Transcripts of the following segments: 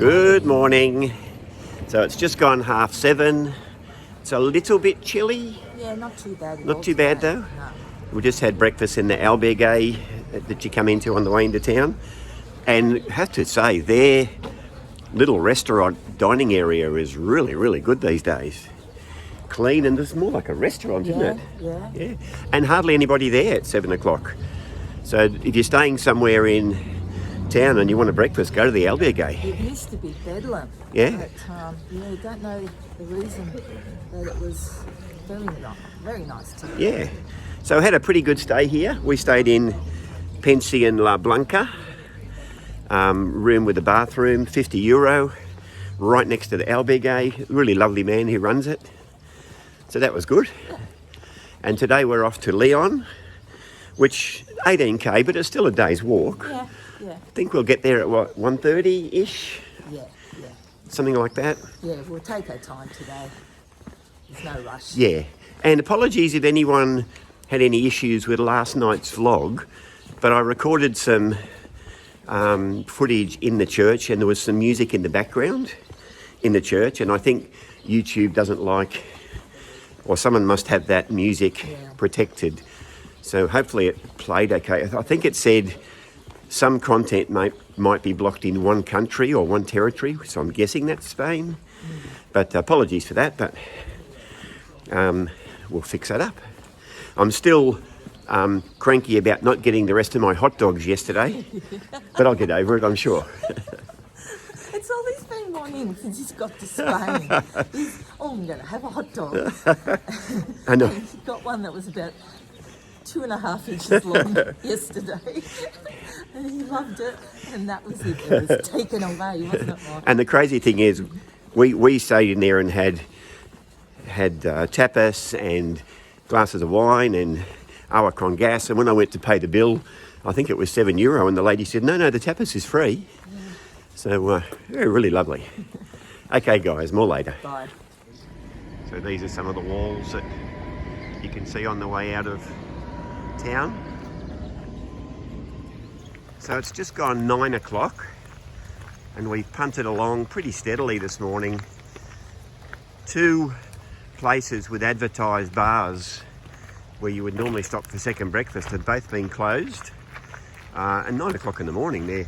Good morning. So it's just gone 7:30. It's a little bit chilly. Yeah, not too bad. Not too bad though. No. We just had breakfast in the albergue that you come into on the way into town. And I have to say, their little restaurant dining area is really, really good these days. Clean, and it's more like a restaurant, isn't it? Yeah. And hardly anybody there at 7 o'clock. So if you're staying somewhere in town and you want a breakfast, go to the albergue. It used to be bedlam. Yeah. But, I don't know the reason that it was very nice to me. Yeah. So I had a pretty good stay here. We stayed in Pension La Blanca, room with a bathroom, €50, right next to the albergue. Really lovely man who runs it. So that was good. And today we're off to Leon, which 18k, but it's still a day's walk. Yeah. I think we'll get there at 1:30-ish? Yeah. Something like that. Yeah, we'll take our time today. There's no rush. Yeah. And apologies if anyone had any issues with last night's vlog, but I recorded some footage in the church and there was some music in the background in the church, and I think YouTube doesn't like, or someone must have that music protected. So hopefully it played okay. I think it said some content might be blocked in one country or one territory, so I'm guessing that's Spain. But apologies for that, but we'll fix that up. I'm still cranky about not getting the rest of my hot dogs yesterday, but I'll get over it, I'm sure. It's always been longing since he's got to Spain. I'm going to have a hot dog. I know. He got one that was about 2.5 inches long yesterday. And he loved it, and that was it. It was taken away, wasn't it, Mark? And the crazy thing is, we stayed in there and had tapas and glasses of wine and agua con gas. And when I went to pay the bill, I think it was €7, and the lady said, no, the tapas is free. Yeah. So really lovely. Okay, guys, more later. Bye. So these are some of the walls that you can see on the way out of town. So it's just gone 9 o'clock and we've punted along pretty steadily this morning. 2 places with advertised bars where you would normally stop for second breakfast have both been closed. And 9 o'clock in the morning they're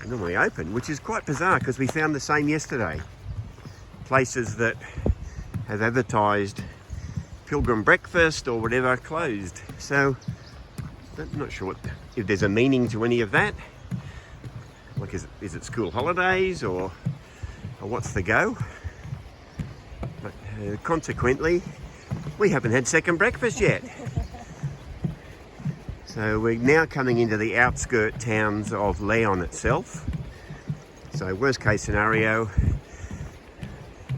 normally open, which is quite bizarre because we found the same yesterday. Places that have advertised pilgrim breakfast or whatever closed. So I'm not sure if there's a meaning to any of that. Like, is it school holidays or what's the go? But consequently, we haven't had second breakfast yet. So we're now coming into the outskirt towns of Leon itself. So worst case scenario,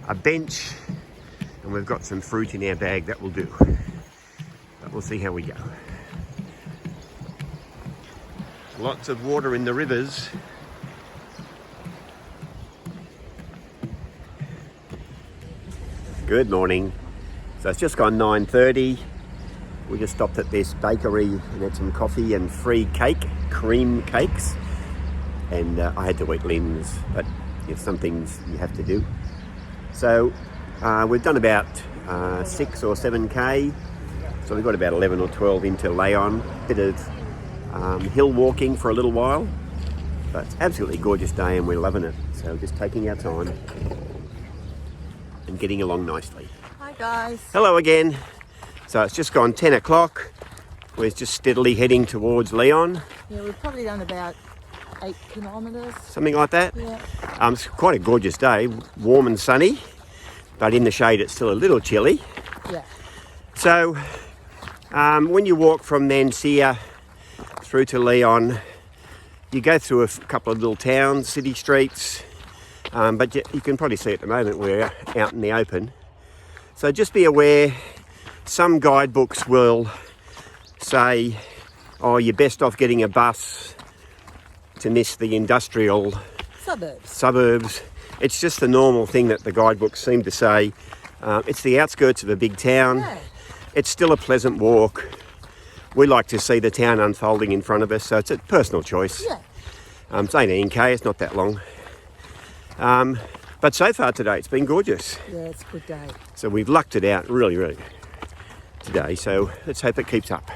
a bench, and we've got some fruit in our bag that will do. But we'll see how we go. Lots of water in the rivers. Good morning. So it's just gone 9:30. We just stopped at this bakery and had some coffee and free cream cakes. And I had to eat limbs, but some things you have to do. So we've done about 6 or 7k. So we've got about 11 or 12 into Leon. Bit of hill walking for a little while, but it's absolutely gorgeous day and we're loving it. So just taking our time and getting along nicely. Hi guys. Hello again. So it's just gone 10 o'clock. We're just steadily heading towards Leon. Yeah, we've probably done about 8 kilometres. Something like that. Yeah. It's quite a gorgeous day, warm and sunny, but in the shade it's still a little chilly. Yeah. So when you walk from Nancia through to Leon, you go through a couple of little towns, city streets, but you can probably see at the moment we're out in the open. So just be aware, some guidebooks will say, oh, you're best off getting a bus to miss the industrial suburbs. It's just the normal thing that the guidebooks seem to say. It's the outskirts of a big town. Yeah. It's still a pleasant walk. We like to see the town unfolding in front of us, so it's a personal choice. Yeah. It's 18k, it's not that long. But so far today, it's been gorgeous. Yeah, it's a good day. So we've lucked it out really today. So let's hope it keeps up.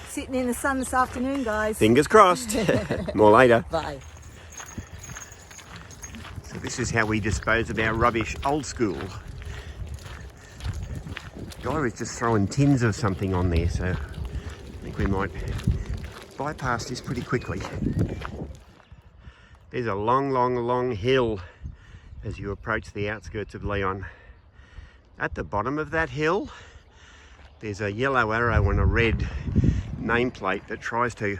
Sitting in the sun this afternoon, guys. Fingers crossed. More later. Bye. So this is how we dispose of our rubbish old school. Guy was just throwing tins of something on there, so I think we might bypass this pretty quickly. There's a long hill as you approach the outskirts of Leon. At the bottom of that hill, there's a yellow arrow and a red nameplate that tries to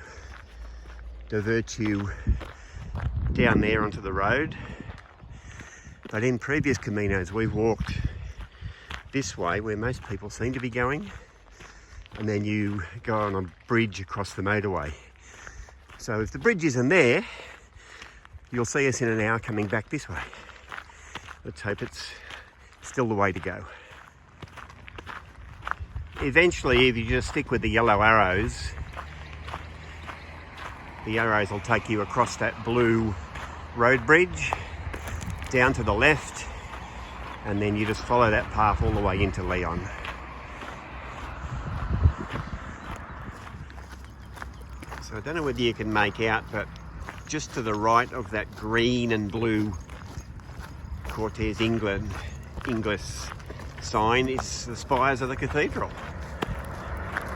divert you down there onto the road. But in previous Caminos, we've walked this way where most people seem to be going, and then you go on a bridge across the motorway. So if the bridge isn't there, you'll see us in an hour coming back this way. Let's hope it's still the way to go. Eventually, if you just stick with the yellow arrows, the arrows will take you across that blue road bridge, down to the left, and then you just follow that path all the way into Leon. So I don't know whether you can make out, but just to the right of that green and blue Cortes Ingles sign is the spires of the cathedral.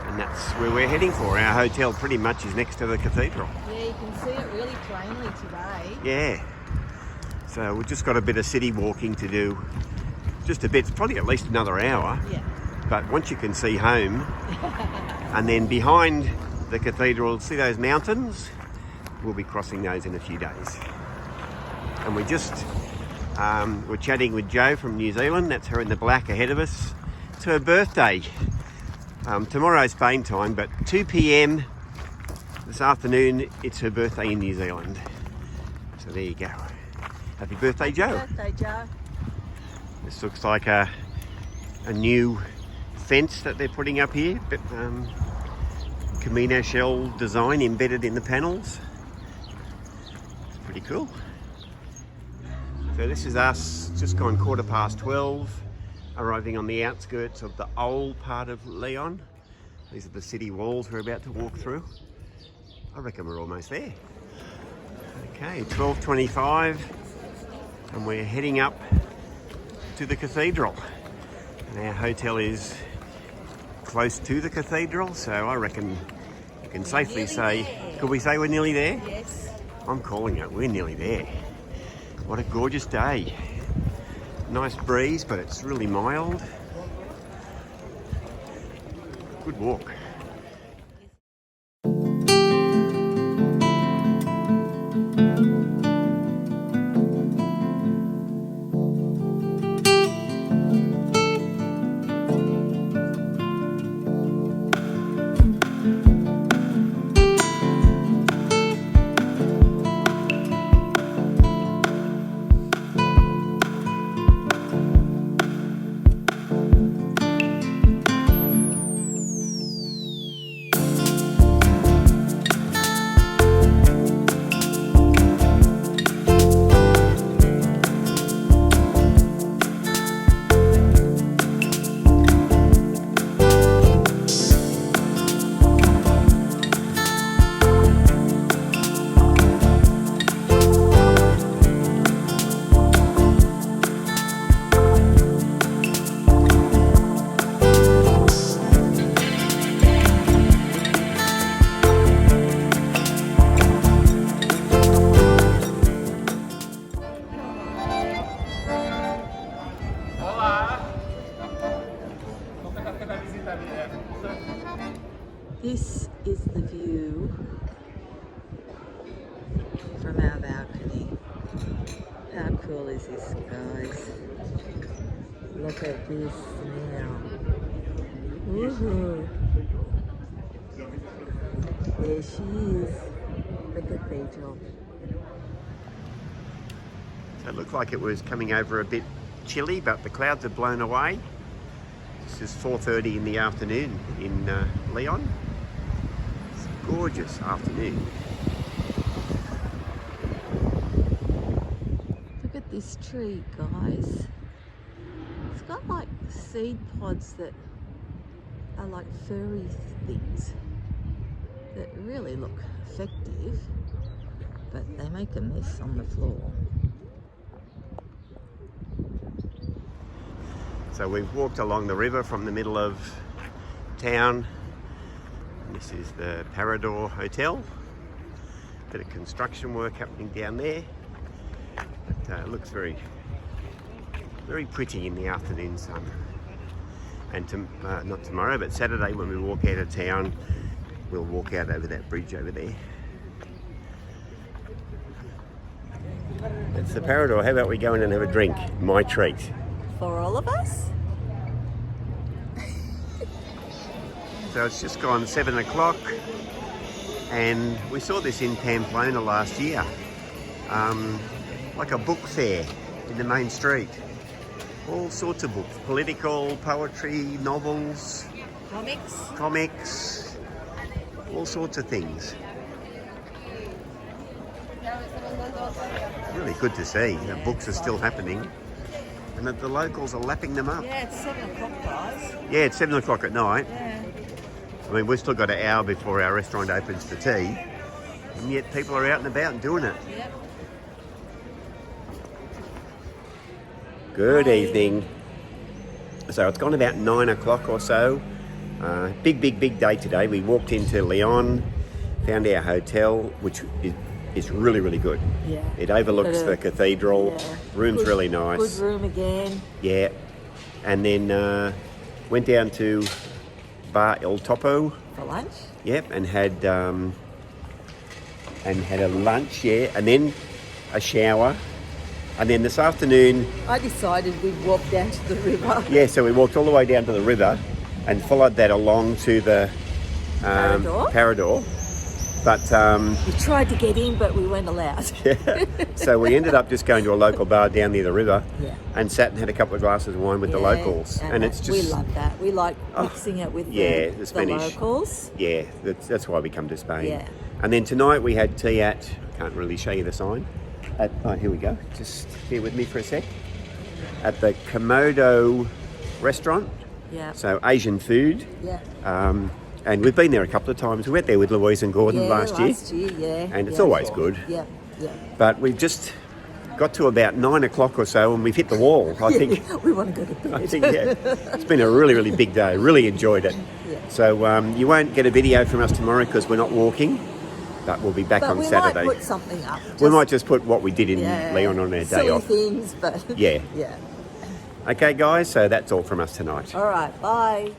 And that's where we're heading for. Our hotel pretty much is next to the cathedral. Yeah, you can see it really plainly today. Yeah. So we've just got a bit of city walking to do. Just a bit, it's probably at least another hour. Yeah. But once you can see home, and then behind the cathedral, see those mountains? We'll be crossing those in a few days. And we just, we're chatting with Jo from New Zealand. That's her in the black ahead of us. It's her birthday. Tomorrow's Spain time, but 2 p.m. this afternoon, it's her birthday in New Zealand. So there you go. Happy birthday, Jo. Happy birthday, Jo. This looks like a new fence that they're putting up here, but Camino shell design embedded in the panels. It's pretty cool. So this is us, just gone 12:15, arriving on the outskirts of the old part of Leon. These are the city walls we're about to walk through. I reckon we're almost there. Okay, 12:25, and we're heading up to the cathedral. And our hotel is close to the cathedral, so I reckon you can safely say, could we say we're nearly there? Yes. I'm calling it, we're nearly there. What a gorgeous day. Nice breeze, but it's really mild. Good walk. This is the view from our balcony. How cool is this, guys? Look at this now. Woohoo! There she is, the cathedral. So it looked like it was coming over a bit chilly, but the clouds have blown away. This is 4:30 in the afternoon in Leon. It's a gorgeous afternoon. Look at this tree, guys. It's got like seed pods that are like furry things that really look effective, but they make a mess on the floor. So we've walked along the river from the middle of town. This is the Parador Hotel. Bit of construction work happening down there. But it looks very, very pretty in the afternoon sun. And not tomorrow, but Saturday when we walk out of town, we'll walk out over that bridge over there. It's the Parador. How about we go in and have a drink? My treat. For all of us? So it's just gone 7 o'clock, and we saw this in Pamplona last year. Like a book fair in the main street. All sorts of books, political, poetry, novels, comics, all sorts of things. Really good to see that books are still happening and that the locals are lapping them up. Yeah, it's 7 o'clock, guys. Yeah, it's 7 o'clock at night. Yeah. I mean, we've still got an hour before our restaurant opens for tea, and yet people are out and about and doing it. Yep. Good evening. So it's gone about 9 o'clock or so. Big day today. We walked into Lyon, found our hotel, which is really, really good. Yeah. It overlooks the cathedral. Yeah. Room's Good, really nice. Good room again. Yeah. And then went down to Bar El Topo. For lunch? Yep, and had a lunch, yeah, and then a shower. And then this afternoon... I decided we'd walk down to the river. Yeah, so we walked all the way down to the river and followed that along to the Parador. But... we tried to get in, but we weren't allowed. Yeah. So we ended up just going to a local bar down near the river, yeah, and sat and had a couple of glasses of wine with the locals. And it's just... We love that. We like mixing it with the Spanish. locals. Yeah, that's why we come to Spain. Yeah. And then tonight we had tea at... I can't really show you the sign. Here we go. Just bear with me for a sec. At the Komodo restaurant. Yeah. So Asian food. Yeah. And we've been there a couple of times. We went there with Louise and Gordon last year. Yeah. And it's always good. Yeah. Yeah. But we've just got to about 9 o'clock or so and we've hit the wall. I think we want to go to bed. I think, yeah. It's been a really, really big day. Really enjoyed it. Yeah. So you won't get a video from us tomorrow because we're not walking. But we'll be back on Saturday. We might put something up. We might just put what we did in Lyon on our day off. Silly things, but... Yeah. Yeah. Okay, guys, so that's all from us tonight. All right, bye.